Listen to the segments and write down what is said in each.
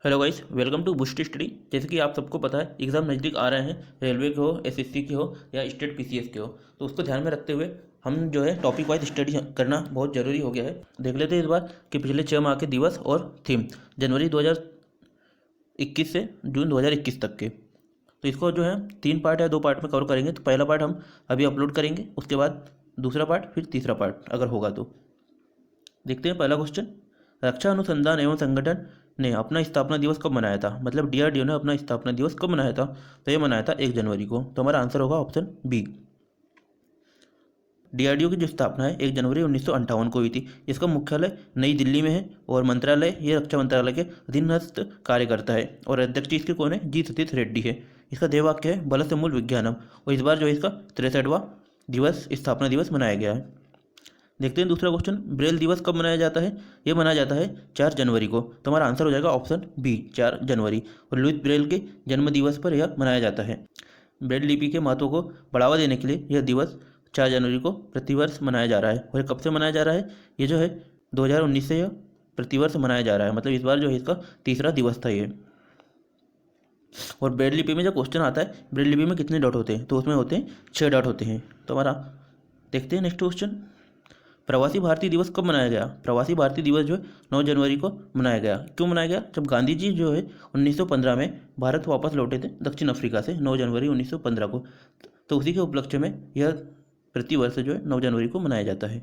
Hello guys, welcome to boost study. जैसे कि आप सबको पता है एग्ज़ाम नज़दीक आ रहे हैं, रेलवे के हो, एसएससी के हो या स्टेट पीसीएस के हो, तो उसको ध्यान में रखते हुए हम जो है टॉपिक वाइज स्टडी करना बहुत ज़रूरी हो गया है। देख लेते हैं इस बार कि पिछले 6 माह के दिवस और थीम जनवरी 2021 से जून 2021 तक के। तो इसको जो है 3 पार्ट या 2 पार्ट में कवर करेंगे। तो पहला पार्ट हम अभी अपलोड करेंगे, उसके बाद दूसरा पार्ट, फिर तीसरा पार्ट अगर होगा तो। देखते हैं पहला क्वेश्चन। रक्षा अनुसंधान एवं संगठन ने अपना स्थापना दिवस कब मनाया था? मतलब डीआरडीओ ने अपना स्थापना दिवस कब मनाया था? तो ये मनाया था 1 जनवरी को। तो हमारा आंसर होगा ऑप्शन बी। डीआरडीओ की जो स्थापना है 1 जनवरी 1958 को हुई थी। इसका मुख्यालय नई दिल्ली में है और मंत्रालय ये रक्षा मंत्रालय के अधीनस्थ कार्य करता है। और अध्यक्ष इसके कौन है? जी सतीश रेड्डी है। इसका ध्येय वाक्य है बल से मूल विज्ञानम। और इस बार जो है इसका 63वां दिवस, स्थापना दिवस मनाया गया है। देखते हैं दूसरा क्वेश्चन। ब्रेल दिवस कब मनाया जाता है? ये मनाया जाता है 4 जनवरी को। तो हमारा आंसर हो जाएगा ऑप्शन बी, 4 जनवरी। और लुईस ब्रेल के जन्म दिवस पर यह मनाया जाता है। ब्रेल लिपि के महत्व को बढ़ावा देने के लिए यह दिवस 4 जनवरी को प्रतिवर्ष मनाया जा रहा है। और कब से मनाया जा रहा है? ये जो है 2019 से यह प्रतिवर्ष मनाया जा रहा है। मतलब इस बार जो है इसका तीसरा दिवस था ये। और ब्रेल लिपि में जो क्वेश्चन आता है ब्रेल लिपि में कितने डॉट होते हैं, तो उसमें होते हैं 6 डॉट होते हैं। तो हमारा देखते हैं नेक्स्ट क्वेश्चन। प्रवासी भारतीय दिवस कब मनाया गया? प्रवासी भारतीय दिवस जो है 9 जनवरी को मनाया गया। क्यों मनाया गया? जब गांधी जी जो है 1915 में भारत वापस लौटे थे दक्षिण अफ्रीका से 9 जनवरी 1915 को। तो उसी के उपलक्ष्य में यह प्रतिवर्ष जो है 9 जनवरी को मनाया जाता है।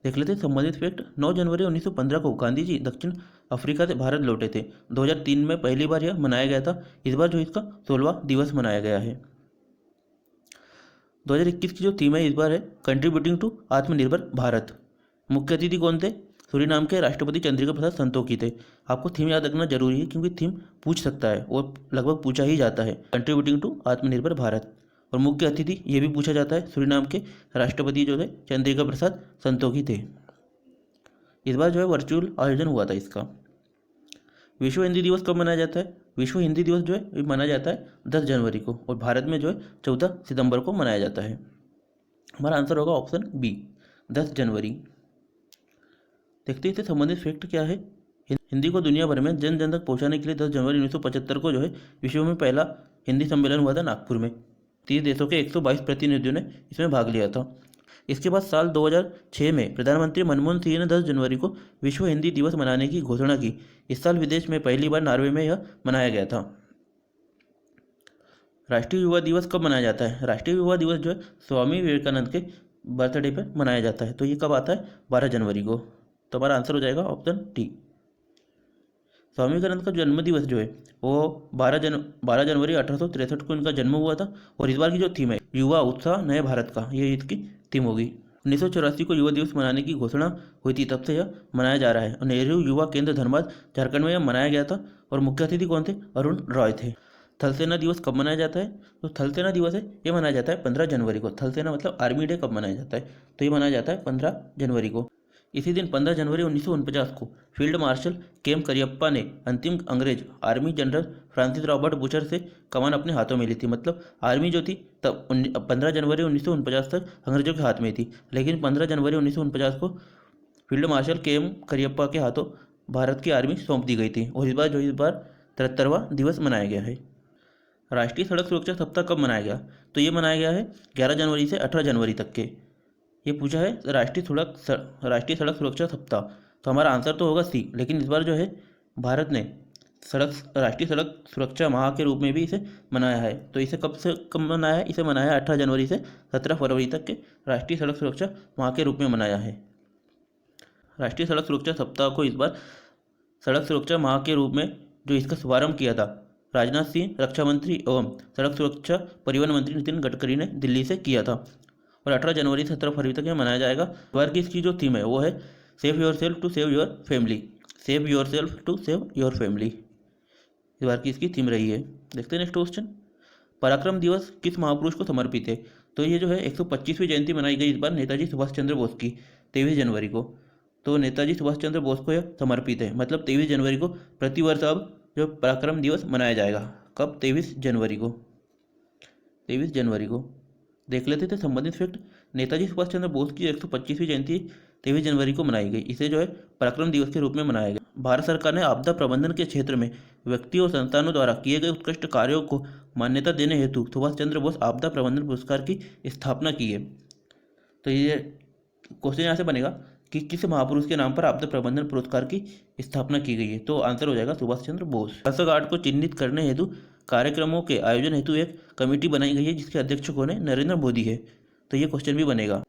देख लेते हैं संबंधित फैक्ट। 9 जनवरी 1915 को गांधी जी दक्षिण अफ्रीका से भारत लौटे थे। 2003 में पहली बार यह मनाया गया था। इस बार जो इसका 16वां दिवस मनाया गया है। 2021 की जो थीम है इस बार है कंट्रीब्यूटिंग टू आत्मनिर्भर भारत। मुख्य अतिथि कौन थे? सूरीनाम के राष्ट्रपति चंद्रिका प्रसाद संतोखी थे। आपको थीम याद रखना जरूरी है क्योंकि थीम पूछ सकता है और लगभग पूछा ही जाता है, कंट्रीब्यूटिंग टू आत्मनिर्भर भारत। और मुख्य अतिथि ये भी पूछा जाता है, सूरीनाम के राष्ट्रपति जो थे चंद्रिका प्रसाद संतोखी थे। इस बार जो है वर्चुअल आयोजन हुआ था इसका। विश्व हिंदी दिवस कब मनाया जाता है? विश्व हिंदी दिवस जो है मनाया जाता है 10 जनवरी को। और भारत में जो है 14 सितंबर को मनाया जाता है। हमारा आंसर होगा ऑप्शन बी, 10 जनवरी। देखते हैं इससे संबंधित फैक्ट क्या है। हिंदी को दुनिया भर में जन जन तक पहुंचाने के लिए 10 जनवरी 1975 को जो है विश्व में पहला हिंदी सम्मेलन हुआ था नागपुर में। 30 देशों के 122 प्रतिनिधियों ने इसमें भाग लिया था। इसके बाद साल 2006 में प्रधानमंत्री मनमोहन सिंह ने 10 जनवरी को विश्व हिंदी दिवस मनाने की घोषणा की। इस साल विदेश में पहली बार नॉर्वे में यह मनाया गया था। राष्ट्रीय युवा दिवस कब मनाया जाता है? राष्ट्रीय युवा दिवस जो है स्वामी विवेकानंद के बर्थडे पर मनाया जाता है। तो ये कब आता है? 12 जनवरी को। तो हमारा आंसर हो जाएगा ऑप्शन डी। स्वामी विवेकानंद का जन्म दिवस जो है वो 12 जनवरी 1863 को इनका जन्म हुआ था। और इस बार की जो थीम है युवा उत्साह नए भारत का, ये इसकी थीम होगी। 1984 को युवा दिवस मनाने की घोषणा हुई थी, तब से यह मनाया जा रहा है। और नेहरू युवा केंद्र धनबाद झारखंड में यह मनाया गया था। और मुख्य अतिथि कौन थे? अरुण रॉय थे। थल सेना दिवस कब मनाया जाता है? तो थल सेना दिवस है ये मनाया जाता है 15 जनवरी को। थल सेना मतलब आर्मी डे कब मनाया जाता है? तो ये मनाया जाता है 15 जनवरी को। इसी दिन 15 जनवरी 1949 को फील्ड मार्शल केएम करियप्पा ने अंतिम अंग्रेज army general Francis Robert butcher से कमान अपने हाथों में ली थी। मतलब आर्मी जो थी तब 15 जनवरी 1949 तक अंग्रेजों के हाथ में थी, लेकिन 15 जनवरी 1949 को फील्ड मार्शल केएम करियप्पा के हाथों भारत की आर्मी सौंप दी गई थी। और इस बार 73वां दिवस मनाया गया है। राष्ट्रीय सड़क सुरक्षा सप्ताह कब मनाया गया? तो ये मनाया गया है 11 जनवरी से 18 जनवरी तक के। ये पूछा है राष्ट्रीय सड़क सुरक्षा सप्ताह। तो हमारा आंसर तो होगा सी। लेकिन इस बार जो है भारत ने राष्ट्रीय सड़क सुरक्षा माह के रूप में भी इसे मनाया है। तो इसे कब मनाया है? इसे मनाया है 18 जनवरी से 17 फरवरी तक के राष्ट्रीय सड़क सुरक्षा माह के रूप में मनाया है। राष्ट्रीय सड़क सुरक्षा सप्ताह को इस बार सड़क सुरक्षा माह के रूप में जो इसका शुभारंभ किया था राजनाथ सिंह रक्षा मंत्री एवं सड़क सुरक्षा परिवहन मंत्री नितिन गडकरी ने दिल्ली से किया था। और 18 जनवरी से 17 फरवरी तक यह मनाया जाएगा। इस बार की इसकी जो थीम है वो है save your self to save your family. Save your self to save your family इस बार की इसकी थीम रही है। देखते हैं नेक्स्ट क्वेश्चन। पराक्रम दिवस किस महापुरुष को समर्पित है? तो ये जो है 125वीं जयंती मनाई गई इस बार नेताजी सुभाष चंद्र बोस की 23 जनवरी को। तो नेताजी सुभाष चंद्र बोस को यह समर्पित है। मतलब 23 जनवरी को प्रतिवर्ष अब जो पराक्रम दिवस मनाया जाएगा। कब? 23 जनवरी को। 23 जनवरी को। देख लेते थे संबंधित फैक्ट। नेताजी सुभाष चंद्र बोस की 125वीं जयंती 23 जनवरी को मनाई गई। इसे जो है पराक्रम दिवस के रूप में मनाया गया। भारत सरकार ने आपदा प्रबंधन के क्षेत्र में व्यक्तियों और संस्थानों द्वारा किए गए उत्कृष्ट कार्यों को मान्यता देने हेतु सुभाष चंद्र बोस आपदा प्रबंधन पुरस्कार की स्थापना की है। तो ये क्वेश्चन यहाँ से बनेगा कि किस महापुरुष के नाम पर आपदा प्रबंधन पुरस्कार की स्थापना की गई है। तो आंसर हो जाएगा सुभाष चंद्र बोस। राष्ट्रगार्ड को चिन्हित करने हेतु कार्यक्रमों के आयोजन हेतु एक कमेटी बनाई गई है, जिसके अध्यक्ष कौन है? नरेंद्र मोदी है। तो ये क्वेश्चन भी बनेगा।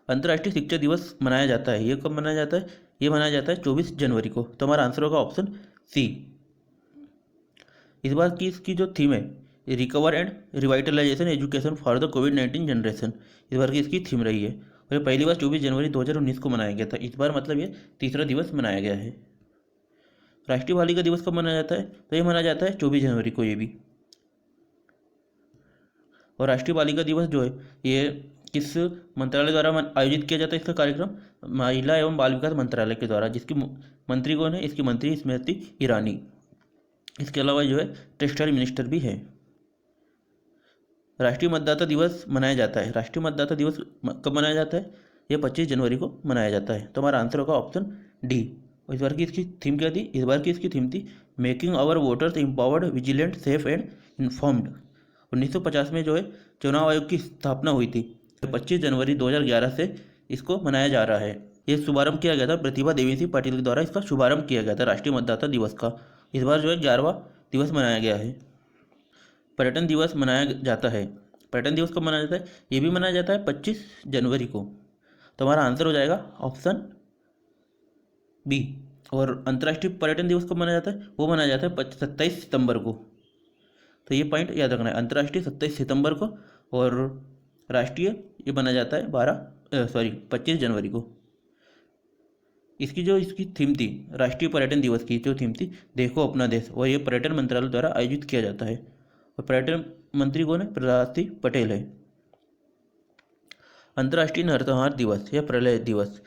अंतर्राष्ट्रीय शिक्षक दिवस मनाया जाता है, ये कब मनाया जाता है? ये मनाया जाता है 24 जनवरी को। तो हमारा आंसर होगा ऑप्शन सी। इस बार की इसकी जो थीम है, recover and revitalisation education for the covid generation, इस बार की इसकी थीम रही है। और ये पहली बार 24 जनवरी 2019 को मनाया गया था। इस बार मतलब ये तीसरा दिवस मनाया गया है। राष्ट्रीय बालिका दिवस कब मनाया जाता है? तो ये मनाया जाता है 24 जनवरी को ये भी। और राष्ट्रीय बालिका दिवस जो है ये किस मंत्रालय द्वारा आयोजित किया जाता है? इसका कार्यक्रम महिला एवं बाल विकास मंत्रालय के द्वारा, जिसकी मंत्री कौन है? इसकी मंत्री स्मृति ईरानी। इसके अलावा जो है टेक्सटाइल मिनिस्टर भी है। राष्ट्रीय मतदाता दिवस मनाया जाता है। राष्ट्रीय मतदाता दिवस कब मनाया जाता है? यह 25 जनवरी को मनाया जाता है। तो हमारा आंसर होगा ऑप्शन डी। इस बार की इसकी थीम क्या थी? इस बार की इसकी थीम थी making our voters empowered, vigilant, safe and informed. 1950 में जो है चुनाव आयोग की स्थापना हुई थी। तो 25 जनवरी 2011 से इसको मनाया जा रहा है। ये शुभारंभ किया गया था प्रतिभा देवी सिंह पाटिल के द्वारा। इसका शुभारंभ किया गया था राष्ट्रीय मतदाता दिवस का। इस बार जो है 11वां दिवस मनाया गया है। पर्यटन दिवस मनाया जाता है। पर्यटन दिवस कब मनाया जाता है? ये भी मनाया जाता है 25 जनवरी को। तो हमारा आंसर हो जाएगा ऑप्शन बी। और अंतर्राष्ट्रीय पर्यटन दिवस कब मनाया जाता है? वो मनाया जाता है 27 सितंबर को। तो ये पॉइंट याद रखना है, अंतर्राष्ट्रीय 27 सितंबर को, और राष्ट्रीय ये मनाया जाता है 25 जनवरी को। इसकी थीम थी राष्ट्रीय पर्यटन दिवस की, जो थीम थी देखो अपना देश, और ये पर्यटन मंत्रालय द्वारा आयोजित किया जाता है। और पर्यटन मंत्री कौन है? प्रहलाद सिंह पटेल है। अंतर्राष्ट्रीय नरसंहार दिवस या प्रलय दिवस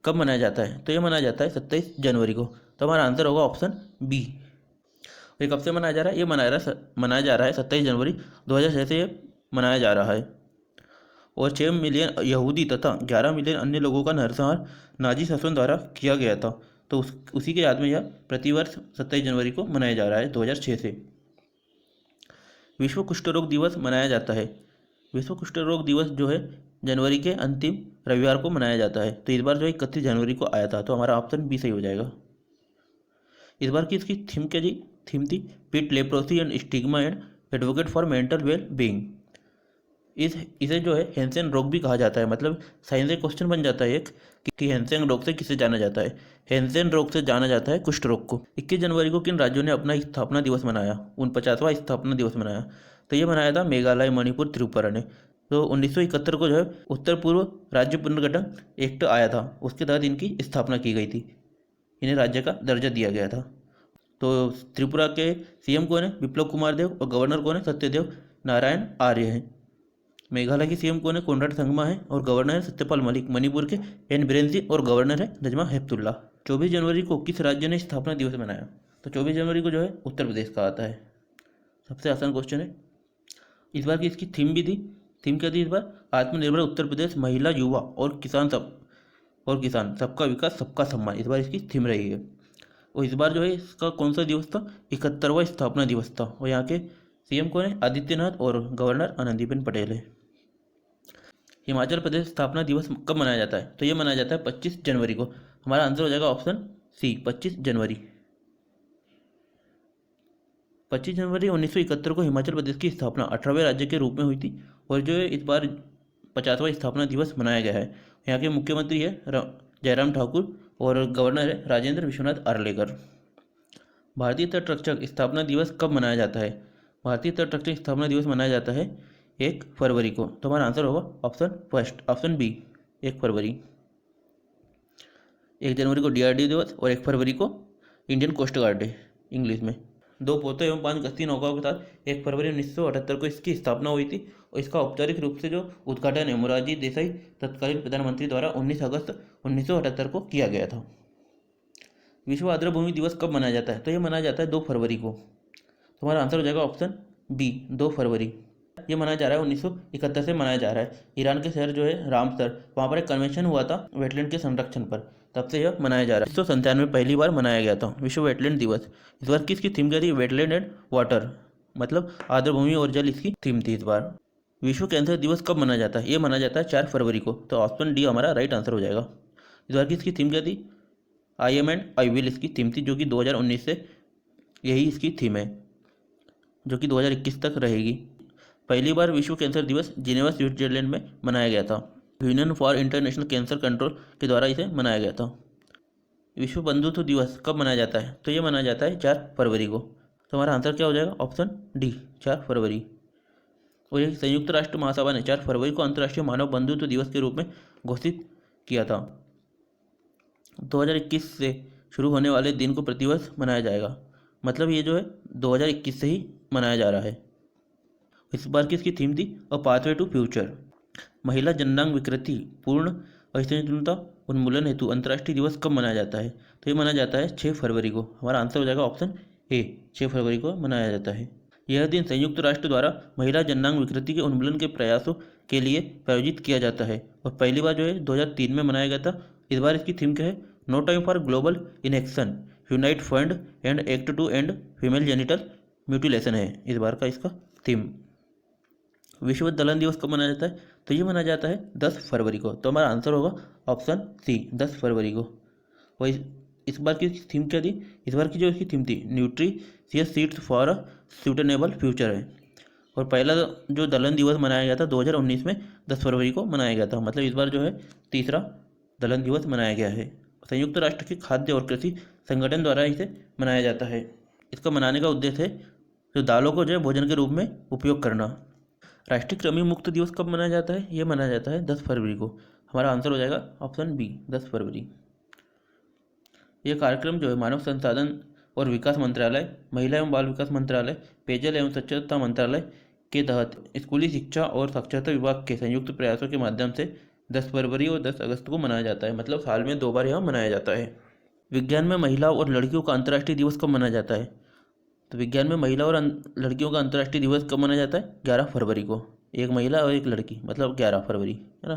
कब मनाया जाता है? तो ये मनाया जाता है 27 जनवरी को। तो हमारा आंसर होगा ऑप्शन बी। ये कब से मनाया जा रहा है? ये मनाया जा रहा है 27 जनवरी 2006 से ये मनाया जा रहा है। और 6 मिलियन यहूदी तथा 11 मिलियन अन्य लोगों का नरसंहार नाजी शासन द्वारा किया गया था। तो उसी के याद में यह प्रतिवर्ष 27 जनवरी को मनाया जा रहा है 2006 से। विश्व कुष्ठ रोग दिवस मनाया जाता है। विश्व कुष्ठ रोग दिवस जो है जनवरी के अंतिम रविवार को मनाया जाता है। तो इस बार जो 31 जनवरी को आया था। तो हमारा ऑप्शन बी सही हो जाएगा। इस बार की इसकी थीम क्या जी? थीम थी पीट leprosy and stigma and advocate for mental well being. इसे जो है हैंसेन रोग भी कहा जाता है। मतलब साइंस से क्वेश्चन बन जाता है एक कि हैंसेन रोग से किसे जाना जाता है? हैंसेन रोग से जाना जाता है कुष्ठ रोग को। 21 जनवरी को किन राज्यों ने अपना स्थापना दिवस मनाया? 49वां स्थापना दिवस मनाया। तो ये मनाया था मेघालय, मणिपुर, त्रिपुरा ने। तो 1971 को जो है उत्तर पूर्व राज्य पुनर्गठन एक्ट आया था, उसके तहत इनकी स्थापना की गई थी। इन्हें राज्य का दर्जा दिया गया था। तो त्रिपुरा के सीएम कौन है? बिप्लब कुमार देव। और गवर्नर कौन है? सत्यदेव नारायण आर्य है। मेघालय की सीएम कौन है? कोनराड संगमा है। और गवर्नर है सत्यपाल मलिक। मणिपुर के एन बीरेन सिंह और गवर्नर है नजमा हेपतुल्ला। 24 जनवरी को किस राज्य ने स्थापना दिवस मनाया? तो 24 जनवरी को जो है उत्तर प्रदेश का आता है। सबसे आसान क्वेश्चन है। इस बार की इसकी थीम भी थी। थीम क्या थी इस बार? आत्मनिर्भर उत्तर प्रदेश, महिला, युवा और किसान सबका विकास सबका सम्मान। इस बार इसकी थीम रही है। और इस बार जो है इसका कौन सा दिवस था? 71वां स्थापना दिवस था। और यहाँ के सीएम कौन है? आदित्यनाथ। और गवर्नर आनंदीबेन पटेल है। हिमाचल प्रदेश स्थापना दिवस कब मनाया जाता है? तो ये मनाया जाता है 25 जनवरी को। हमारा आंसर हो जाएगा ऑप्शन सी, 25 जनवरी। 25 जनवरी 1971 को हिमाचल प्रदेश की स्थापना 18वें राज्य के रूप में हुई थी। और जो है इस बार 50वां स्थापना दिवस मनाया गया है। यहाँ के मुख्यमंत्री है जयराम ठाकुर और गवर्नर है राजेंद्र विश्वनाथ आर्लेकर। भारतीय तटरक्षक स्थापना दिवस कब मनाया जाता है? भारतीय तटरक्षक स्थापना दिवस मनाया जाता है 1 फरवरी को। तो हमारा आंसर होगा ऑप्शन बी, 1 फरवरी। 1 जनवरी को डीआरडी दिवस और 1 फरवरी को Indian coast guard day English में। 2 पोतों एवं 5 गश्ती नौकाओं के साथ 1 फरवरी 1978 को इसकी स्थापना हुई थी। और इसका औपचारिक रूप से जो उद्घाटन है मोरारजी देसाई तत्कालीन प्रधानमंत्री द्वारा 19 अगस्त 1978 को किया गया था। विश्व आर्द्रभूमि दिवस कब मनाया जाता है? तो ये मनाया जाता है 2 फरवरी को। तो हमारा आंसर हो जाएगा ऑप्शन बी, 2 फरवरी। ये मनाया जा रहा है 1971 से मनाया जा रहा है। ईरान के शहर जो है रामसर, वहाँ पर एक कन्वेंशन हुआ था वेटलैंड के संरक्षण पर, तब से यह मनाया जा रहा है। 1997 में पहली बार मनाया गया था विश्व वेटलैंड दिवस। इस बार किसकी थीम क्या थी? वेटलैंड एंड वाटर, मतलब आर्द्रभूमि और जल इसकी थीम थी इस बार। विश्व कैंसर दिवस कब मनाया जाता है? ये मनाया जाता है 4 फरवरी को। तो ऑप्शन डी हमारा राइट आंसर हो जाएगा। इस बार की इसकी थीम क्या थी? I am and I will इसकी थीम थी, जो कि 2019 से यही इसकी थीम है, जो कि 2021 तक रहेगी। पहली बार विश्व कैंसर दिवस जिनेवा स्विट्जरलैंड में मनाया गया था। Union for international cancer control के द्वारा इसे मनाया गया था। विश्व बंधुत्व दिवस कब मनाया जाता है? तो ये मनाया जाता है 4 फरवरी को। तो हमारा आंसर क्या हो जाएगा? ऑप्शन डी 4 फरवरी। और ये संयुक्त राष्ट्र महासभा ने 4 फरवरी को अंतर्राष्ट्रीय मानव बंधुत्व दिवस के रूप में घोषित किया था। 2021 से शुरू होने वाले दिन को प्रतिवर्ष मनाया जाएगा, मतलब ये जो है 2021 से ही मनाया जा रहा है। इस बार की इसकी थीम थी अ पाथवे टू फ्यूचर। महिला जननांग विकृति पूर्ण असहिष्णुता उन्मूलन हेतु अंतर्राष्ट्रीय दिवस कब मनाया जाता है? तो ये मनाया जाता है 6 फरवरी को। हमारा आंसर हो जाएगा ऑप्शन ए, 6 फरवरी को मनाया जाता है। यह दिन संयुक्त राष्ट्र द्वारा महिला जननांग विकृति के उन्मूलन के प्रयासों के लिए प्रायोजित किया जाता है और पहली बार जो है 2003 में मनाया गया था। इस बार इसकी थीम क्या है? No time for global inaction, unite fund and act to end female genital mutilation है इस बार का इसका थीम। विश्व दलहन दिवस कब मनाया जाता है? तो ये मनाया जाता है 10 फरवरी को। तो हमारा आंसर होगा ऑप्शन सी, 10 फरवरी को। वही इस बार की थीम क्या थी? इस बार की जो इसकी थीम थी nutritious seeds for a सूटेनेबल future है। और पहला जो दलहन दिवस मनाया गया था 2019 में 10 फरवरी को मनाया गया था, मतलब इस बार जो है तीसरा दलहन दिवस मनाया गया है। संयुक्त राष्ट्र के खाद्य और कृषि संगठन द्वारा इसे मनाया जाता है। इसका मनाने का उद्देश्य है जो दालों को जो है भोजन के रूप में उपयोग करना। राष्ट्रीय कृमि मुक्त दिवस कब मनाया जाता है? ये मनाया जाता है 10 फरवरी को। हमारा आंसर हो जाएगा ऑप्शन बी, 10 फरवरी। यह कार्यक्रम जो है मानव संसाधन और विकास मंत्रालय, महिला एवं बाल विकास मंत्रालय, पेयजल एवं स्वच्छता मंत्रालय के तहत स्कूली शिक्षा और साक्षरता विभाग के संयुक्त प्रयासों के माध्यम से 10 फरवरी और 10 अगस्त को मनाया जाता है, मतलब साल में 2 बार यह मनाया जाता है। विज्ञान में महिला और लड़कियों का अंतर्राष्ट्रीय दिवस कब मनाया जाता है? तो विज्ञान में महिला और लड़कियों का अंतर्राष्ट्रीय दिवस कब मनाया जाता है? 11 फरवरी को। एक महिला और एक लड़की, मतलब 11 फरवरी, है ना।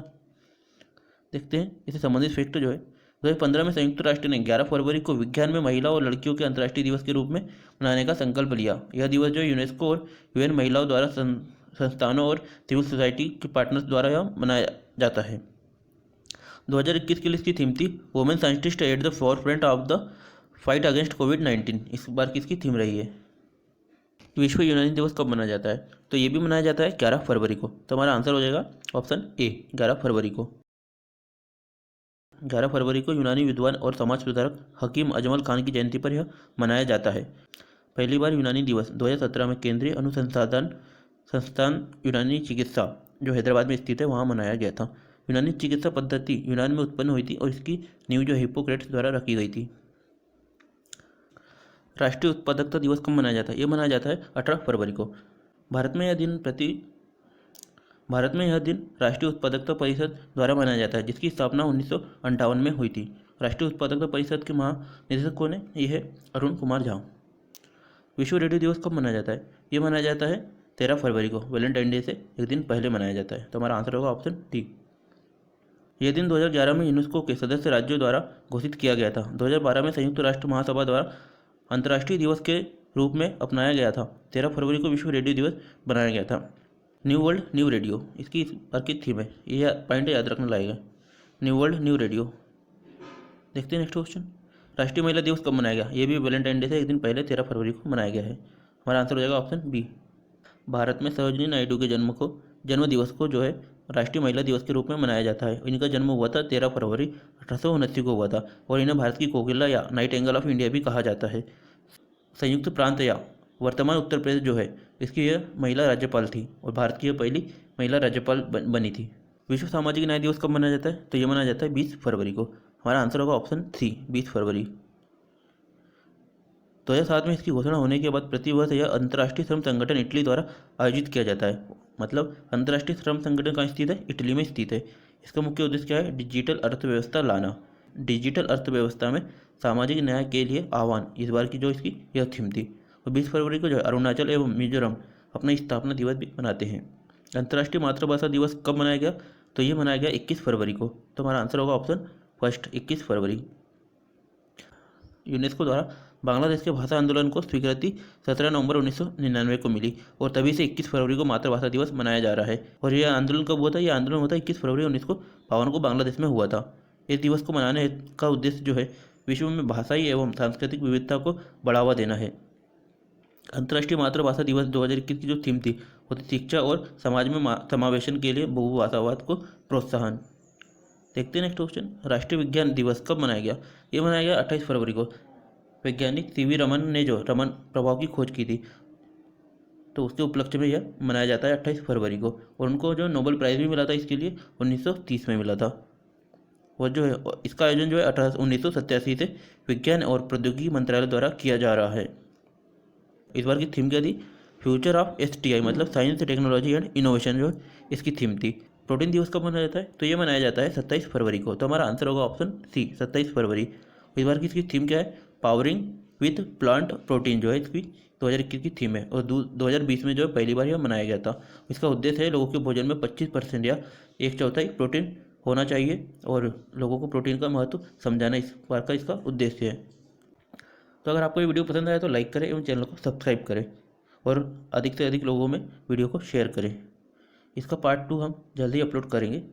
देखते हैं इससे संबंधित फैक्ट जो है 2015 में संयुक्त राष्ट्र ने 11 फरवरी को विज्ञान में महिला और लड़कियों के अंतर्राष्ट्रीय दिवस के रूप में मनाने का संकल्प लिया। यह दिवस जो यूनेस्को और यूएन महिलाओं द्वारा संस्थानों और सिविल सोसाइटी के पार्टनर्स द्वारा यह मनाया जाता है। 2021 के लिए इसकी थीम थी women scientist at the forefront of the fight against कोविड-19। इस बार की इसकी थीम रही है। विश्व यूनानी दिवस कब मनाया जाता है? तो ये भी मनाया जाता है 11 फरवरी को। तो हमारा आंसर हो जाएगा ऑप्शन ए, 11 फरवरी को। 11 फरवरी को यूनानी विद्वान और समाज सुधारक हकीम अजमल खान की जयंती पर यह मनाया जाता है। पहली बार यूनानी दिवस 2017 में केंद्रीय अनुसंधान संस्थान यूनानी चिकित्सा जो हैदराबाद में स्थित है वहाँ मनाया गया था। यूनानी चिकित्सा पद्धति यूनान में उत्पन्न हुई थी और इसकी नींव जो हिप्पोक्रेट्स द्वारा रखी गई थी। राष्ट्रीय उत्पादकता दिवस कब मनाया जाता है? ये मनाया जाता है 18 फरवरी को। भारत में यह दिन राष्ट्रीय उत्पादकता परिषद द्वारा मनाया जाता है, जिसकी स्थापना 1958 में हुई थी। राष्ट्रीय उत्पादकता परिषद के महानिदेशक कौन है? ये है अरुण कुमार झा। विश्व रेडियो दिवस कब मनाया जाता है? ये मनाया जाता है 13 फरवरी को। वैलेंटाइन डे से एक दिन पहले मनाया जाता है। तो हमारा आंसर होगा ऑप्शन डी। यह दिन 2011 में यूनेस्को के सदस्य राज्यों द्वारा घोषित किया गया था। 2012 में संयुक्त राष्ट्र महासभा द्वारा अंतर्राष्ट्रीय दिवस के रूप में अपनाया गया था। 13 फरवरी को विश्व रेडियो दिवस बनाया गया था। न्यू वर्ल्ड न्यू रेडियो इसकी अर्कित थीम है, ये पॉइंट याद रखना लाएगा। New world new radio. देखते हैं नेक्स्ट क्वेश्चन। राष्ट्रीय महिला दिवस कब मनाया गया? ये भी वैलेंटाइन डे से एक दिन पहले 13 फरवरी को मनाया गया है। हमारा आंसर हो जाएगा ऑप्शन बी। भारत में सरोजिनी नायडू के जन्म दिवस को जो है राष्ट्रीय महिला दिवस के रूप में मनाया जाता है। इनका जन्म हुआ था 13 फरवरी 1879 को हुआ था और इन्हें भारत की कोकिला या नाइटिंगेल ऑफ इंडिया भी कहा जाता है। संयुक्त प्रांत या वर्तमान उत्तर प्रदेश जो है इसकी यह महिला राज्यपाल थी और भारत की यह पहली महिला राज्यपाल बनी थी। विश्व सामाजिक न्याय दिवस कब मनाया जाता है? तो यह मनाया जाता है 20 फरवरी को। हमारा आंसर होगा ऑप्शन सी, 20 फरवरी। 2007 में इसकी घोषणा होने के बाद प्रतिवर्ष यह अंतर्राष्ट्रीय श्रम संगठन इटली द्वारा आयोजित किया जाता है। मतलब अंतर्राष्ट्रीय श्रम संगठन कहाँ स्थित है? इटली में स्थित है। इसका मुख्य उद्देश्य क्या है? डिजिटल अर्थव्यवस्था लाना। डिजिटल अर्थव्यवस्था में सामाजिक न्याय के लिए आह्वान, इस बार की जो इसकी यह थीम थी। और 20 फरवरी को जो है अरुणाचल एवं मिजोरम अपना स्थापना दिवस भी मनाते हैं। अंतर्राष्ट्रीय मातृभाषा दिवस कब मनाया गया? तो ये मनाया गया 21 फरवरी को। तो हमारा आंसर होगा ऑप्शन फर्स्ट, 21 फरवरी। यूनेस्को द्वारा बांग्लादेश के भाषा आंदोलन को स्वीकृति 17 नवंबर 1999 को मिली और तभी से 21 फरवरी को मातृभाषा दिवस मनाया जा रहा है। और यह आंदोलन कब हुआ था? यह आंदोलन हुआ था 21 फरवरी 1952 को बांग्लादेश में हुआ था। इस दिवस को मनाने का उद्देश्य जो है विश्व में भाषाई एवं सांस्कृतिक विविधता को बढ़ावा देना है। अंतर्राष्ट्रीय मातृभाषा दिवस 2021 की जो थीम थी वो थी शिक्षा और समाज में समावेशन के लिए बहुभाषावाद को प्रोत्साहन। देखते हैं नेक्स्ट क्वेश्चन, राष्ट्रीय विज्ञान दिवस कब मनाया गया? ये मनाया गया 28 फरवरी को। वैज्ञानिक सीवी रमन ने जो रमन प्रभाव की खोज की थी तो उसके उपलक्ष्य में यह मनाया जाता है 28 फरवरी को। और उनको जो नोबेल प्राइज़ भी मिला था इसके लिए 1930 में मिला था। और जो है इसका आयोजन जो है 1987 से विज्ञान और प्रौद्योगिकी मंत्रालय द्वारा किया जा रहा है। इस बार की थीम क्या थी? फ्यूचर ऑफ STI, मतलब साइंस टेक्नोलॉजी एंड इनोवेशन जो इसकी थीम थी। प्रोटीन दिवस कब मनाया जाता है? तो ये मनाया जाता है 27 फरवरी को। तो हमारा आंसर होगा ऑप्शन सी, 27 फरवरी। इस बार की इसकी थीम क्या है? पावरिंग विथ प्लांट प्रोटीन जो है इसकी 2021 की थीम है। और 2020 में जो है पहली बार यह मनाया गया था। इसका उद्देश्य है लोगों के भोजन में 25% या 1/4 प्रोटीन होना चाहिए और लोगों को प्रोटीन का महत्व समझाना इस बार का इसका उद्देश्य है। तो अगर आपको ये वीडियो पसंद आया तो लाइक करें एवं चैनल को सब्सक्राइब करें और अधिक से अधिक लोगों में वीडियो को शेयर करें। इसका पार्ट 2 हम जल्दी अपलोड करेंगे।